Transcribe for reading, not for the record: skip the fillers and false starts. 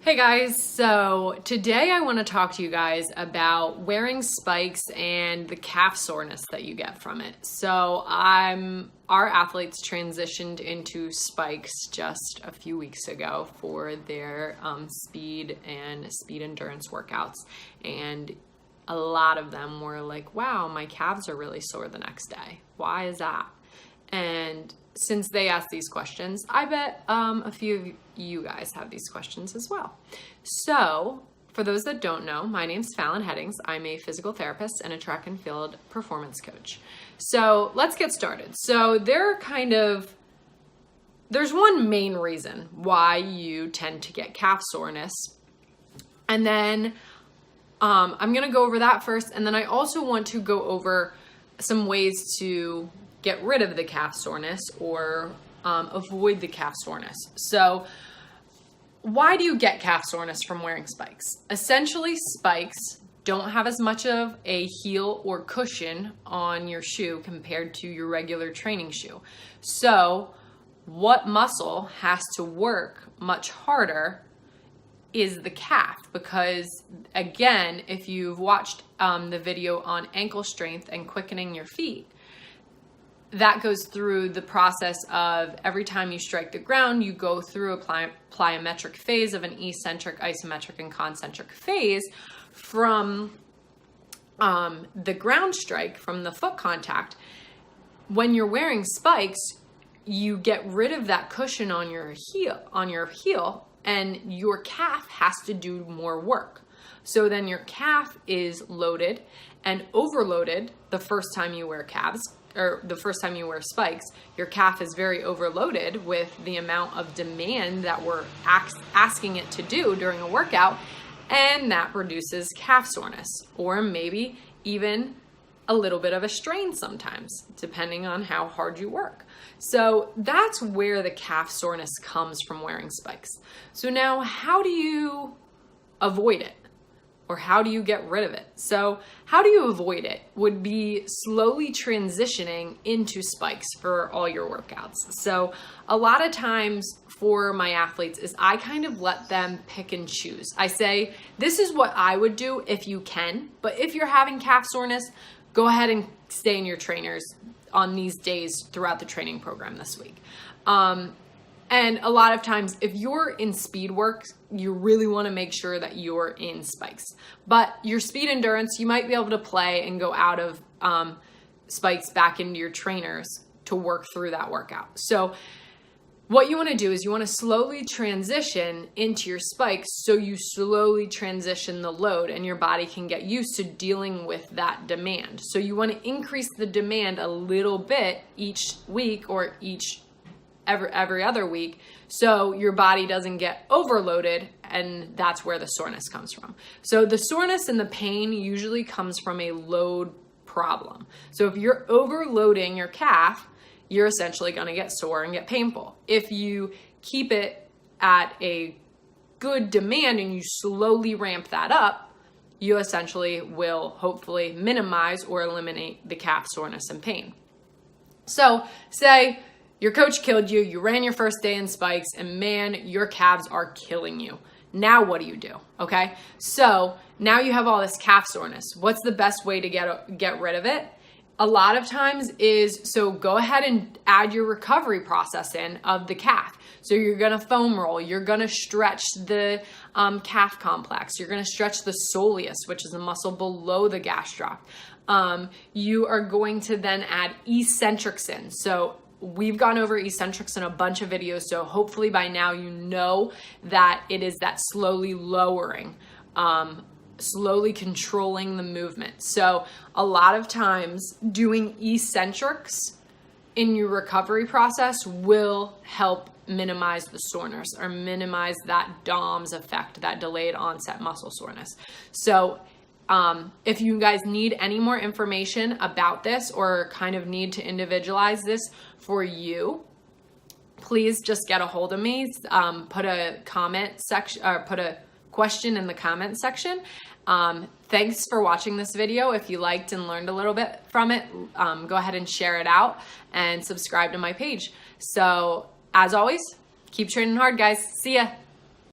Hey guys, so today I want to talk to you guys about wearing spikes and the calf soreness that you get from it. So our athletes transitioned into spikes just a few weeks ago for their speed endurance workouts, and a lot of them were like, wow, my calves are really sore the next day. Why is that? And since they asked these questions, I bet a few of you guys have these questions as well. So for those that don't know, my name's Fallon Headings. I'm a physical therapist and a track and field performance coach. So let's get started. So there's one main reason why you tend to get calf soreness. And then I'm going to go over that first. And then I also want to go over some ways to get rid of the calf soreness or avoid the calf soreness. So why do you get calf soreness from wearing spikes? Essentially, spikes don't have as much of a heel or cushion on your shoe compared to your regular training shoe. So what muscle has to work much harder is the calf, because again, if you've watched the video on ankle strength and quickening your feet, that goes through the process of every time you strike the ground, you go through a plyometric phase of an eccentric, isometric, and concentric phase from the ground strike, from the foot contact. When you're wearing spikes, you get rid of that cushion on your heel, and your calf has to do more work. So then your calf is loaded and overloaded the first time you wear the first time you wear spikes. Your calf is very overloaded with the amount of demand that we're asking it to do during a workout, and that produces calf soreness, or maybe even a little bit of a strain sometimes, depending on how hard you work. So that's where the calf soreness comes from wearing spikes. So now, how do you avoid it? Or how do you get rid of it? So how do you avoid it would be slowly transitioning into spikes for all your workouts. So a lot of times for my athletes is I kind of let them pick and choose. I say, this is what I would do if you can, but if you're having calf soreness, go ahead and stay in your trainers on these days throughout the training program this week. And a lot of times, if you're in speed work, you really want to make sure that you're in spikes. But your speed endurance, you might be able to play and go out of spikes back into your trainers to work through that workout. So what you want to do is you want to slowly transition into your spikes, so you slowly transition the load and your body can get used to dealing with that demand. So you want to increase the demand a little bit each week, or every other week, so your body doesn't get overloaded, and that's where the soreness comes from. So the soreness and the pain usually comes from a load problem. So if you're overloading your calf, you're essentially going to get sore and get painful. If you keep it at a good demand and you slowly ramp that up, you essentially will hopefully minimize or eliminate the calf soreness and pain. So say your coach killed you, you ran your first day in spikes, and man, your calves are killing you. Now what do you do? Okay, so now you have all this calf soreness. What's the best way to get rid of it? A lot of times so go ahead and add your recovery process in of the calf. So you're gonna foam roll, you're gonna stretch the calf complex, you're gonna stretch the soleus, which is the muscle below the gastroc. You are going to then add eccentrics in. So we've gone over eccentrics in a bunch of videos, so hopefully by now you know that it is that slowly lowering, slowly controlling the movement. So a lot of times doing eccentrics in your recovery process will help minimize the soreness, or minimize that DOMS effect, that delayed onset muscle soreness. So if you guys need any more information about this, or kind of need to individualize this for you, please just get a hold of me. Put a comment section, or put a question in the comment section. Thanks for watching this video. If you liked and learned a little bit from it, go ahead and share it out and subscribe to my page. So as always, keep training hard, guys. See ya.